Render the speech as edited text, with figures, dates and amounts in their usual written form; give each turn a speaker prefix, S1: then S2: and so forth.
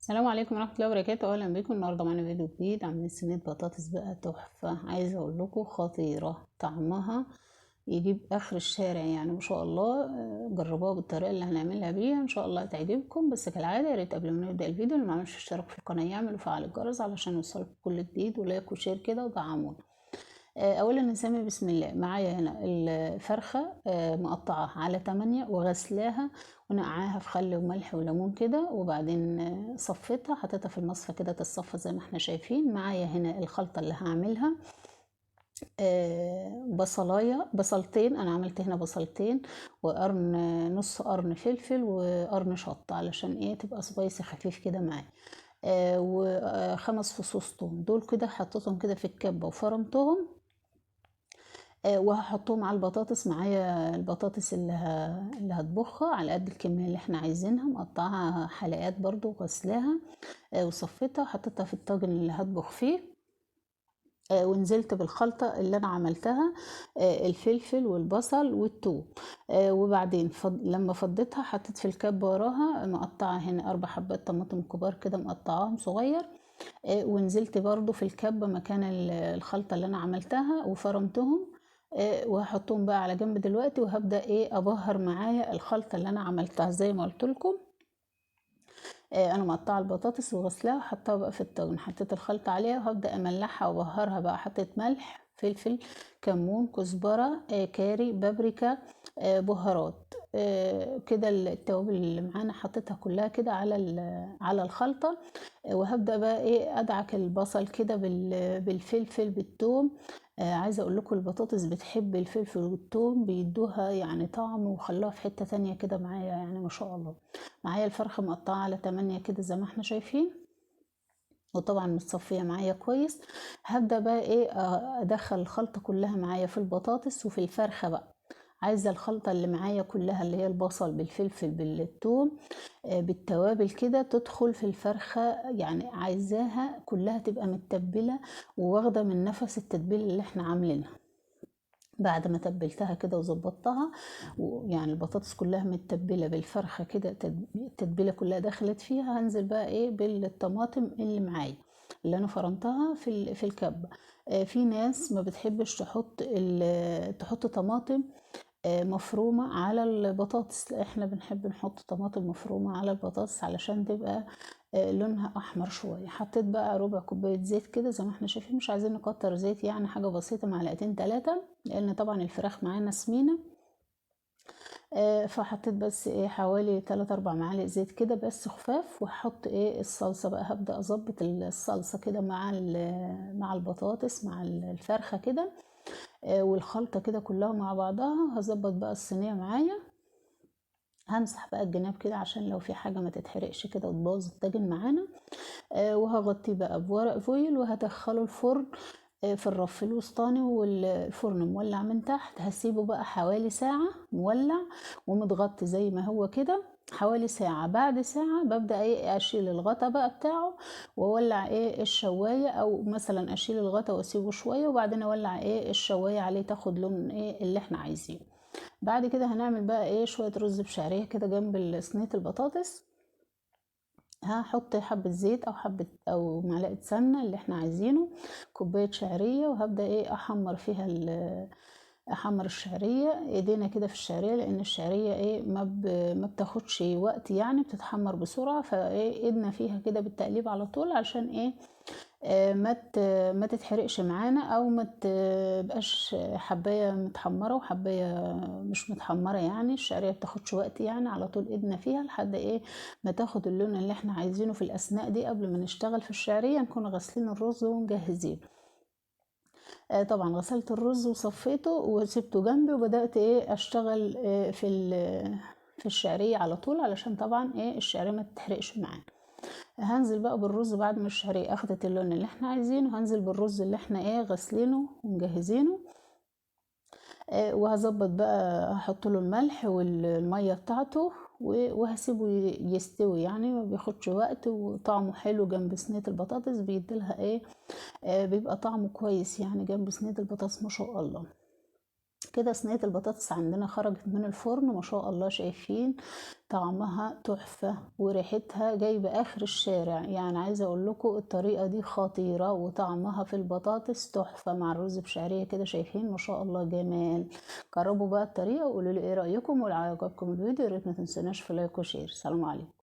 S1: السلام عليكم ورحمة الله وبركاته. اهلا بيكم النهارده معانا فيديو جديد. عاملين صينية بطاطس بقى تحفة، عايزة اقول لكم خطيرة، طعمها يجيب اخر الشارع يعني ما شاء الله. جربوها بالطريقة اللي هنعملها بيها ان شاء الله تعجبكم. بس كالعادة يا ريت قبل ما نبدأ الفيديو اللي ما عملش اشتراك في القناة يعمل وفعل الجرس علشان يوصلكم كل جديد، ولايك وشير كده ودعمونا. اولا نسمي بسم الله. معايا هنا الفرخة مقطعة على 8 وغسلاها ونقعاها في خل وملح وليمون كده، وبعدين صفيتها حطيتها في المصفى كده تتصفى زي ما احنا شايفين. معايا هنا الخلطة اللي هعملها، بصلاية بصلتين، انا عملت هنا بصلتين وقرن، نص قرن فلفل وقرن شطة علشان ايه تبقى سبايسي خفيف كده معايا. وخمس فصوص توم، دول كده حطيتهم كده في الكبة وفرمتهم. وهحطهم على البطاطس. معايا البطاطس اللي هطبخها على قد الكمية اللي احنا عايزينها، مقطعها حلقات برضو وغسلاها وصفيتها حطيتها في الطاجن اللي هطبخ فيه. ونزلت بالخلطة اللي انا عملتها، الفلفل والبصل والثوم. وبعدين لما فضيتها حطيت في الكب وراها مقطعة هنا 4 حبات طماطم كبار كده مقطعاهم صغير. ونزلت برضو في الكب مكان الخلطة اللي انا عملتها وفرمتهم. وهحطهم بقى على جنب دلوقتي، وهبدأ ايه ابهر معايا الخلطة اللي انا عملتها زي ما قلت لكم. انا مقطعه البطاطس وغسلاها وحطها بقى في الطاجن، حطيت الخلطة عليها وهبدأ املحها وابهرها بقى. حطيت ملح، فلفل، كمون، كزبرة، كاري، بابريكا، بهارات كده. التوابل اللي معانا حطيتها كلها كده على الخلطة. وهبدأ بقى ايه ادعك البصل كده بالفلفل بالثوم. عايزة اقول لكم البطاطس بتحب الفلفل والثوم، بيدوها يعني طعم وخلاها في حتة تانية كده معايا يعني ما شاء الله. معايا الفرخة مقطعة على 8 كده زي ما احنا شايفين، وطبعا متصفية معايا كويس. هبدأ بقى ايه ادخل الخلطة كلها معايا في البطاطس وفي الفرخة بقى. عايزة الخلطة اللي معايا كلها اللي هي البصل بالفلفل بالثوم بالتوابل كده تدخل في الفرخة، يعني عايزاها كلها تبقى متبلة وواخدة من نفس التتبيل اللي احنا عاملينها. بعد ما تبلتها كده وظبطتها، ويعني البطاطس كلها متبلة بالفرخة كده، التتبيلة كلها دخلت فيها، هنزل بقى ايه بالطماطم اللي معايا اللي انا فرمتها في الكبة. في ناس ما بتحبش تحط طماطم مفرومة على البطاطس، لا احنا بنحب نحط طماطم مفرومة على البطاطس علشان تبقى لونها احمر شوية. حطيت بقى ربع كوباية زيت كده زي ما احنا شايفين، مش عايزين نكتر زيت يعني حاجة بسيطة، معلقتين 3، لان طبعا الفراخ معانا سمينة. فحطيت بس ايه حوالي 3 4 معالق زيت كده بس خفاف. وهحط ايه الصلصة بقى، هبدأ اظبط الصلصة كده مع البطاطس مع الفرخة كده. والخلطة كده كلها مع بعضها. هظبط بقى الصينية معايا، همسح بقى الجناب كده عشان لو في حاجة ما تتحرقش كده وتبوظ الطاجن معانا. وهغطيه بقى بورق فويل وهدخله الفرن في الرف الوسطاني، والفرن مولع من تحت. هسيبه بقى حوالي ساعة مولع ومتغطي زي ما هو كده حوالي ساعة. بعد ساعة ببدأ ايه اشيل الغطا بقى بتاعه واولع ايه الشواية، او مثلا اشيل الغطا واسيبه شوية وبعدين اولع ايه الشواية عليه تاخد لون ايه اللي احنا عايزينه. بعد كده هنعمل بقى ايه شوية رز بشعرية كده جنب صينية البطاطس. هحط حبة زيت او حبة او معلقة سمنة اللي احنا عايزينه، كوباية شعرية، وهبدأ ايه احمر فيها احمر الشعرية ايدينا كده في الشعرية، لان الشعرية ايه ما بتاخدش وقت يعني بتتحمر بسرعة. فايه ايدنا فيها كده بالتقليب على طول عشان ايه ما تتحرقش معانا، او ما تبقاش حبايه متحمره وحبايه مش متحمره. يعني الشعريه بتاخدش وقت يعني على طول ايدنا فيها لحد ايه ما تاخد اللون اللي احنا عايزينه. في الاثناء دي قبل ما نشتغل في الشعريه نكون غاسلين الرز ومجهزين. طبعا غسلت الرز وصفيته وسبته جنبي، وبدات ايه اشتغل في الشعريه على طول علشان طبعا ايه الشعريه ما تتحرقش معانا. هنزل بقى بالرز بعد ما الشعرية اخدت اللون اللي احنا عايزينه. هنزل بالرز اللي احنا ايه غسلينه ومجهزينه. وهظبط بقى هحط له الملح والمية بتاعته وهسيبه يستوي، يعني ما بياخدش وقت وطعمه حلو جنب صينية البطاطس. بيديلها ايه بيبقى طعمه كويس يعني جنب صينية البطاطس ما شاء الله. كده صينية البطاطس عندنا خرجت من الفرن ما شاء الله، شايفين طعمها تحفة وريحتها جايبة آخر الشارع. يعني عايزة أقول لكم الطريقة دي خطيرة، وطعمها في البطاطس تحفة مع الرز بشعرية كده، شايفين ما شاء الله جمال. جربوا بقى الطريقة وقولوا لي ايه رأيكم، ولو عجبكم الفيديو ياريت ما تنسوناش في لايك وشير. سلام عليكم.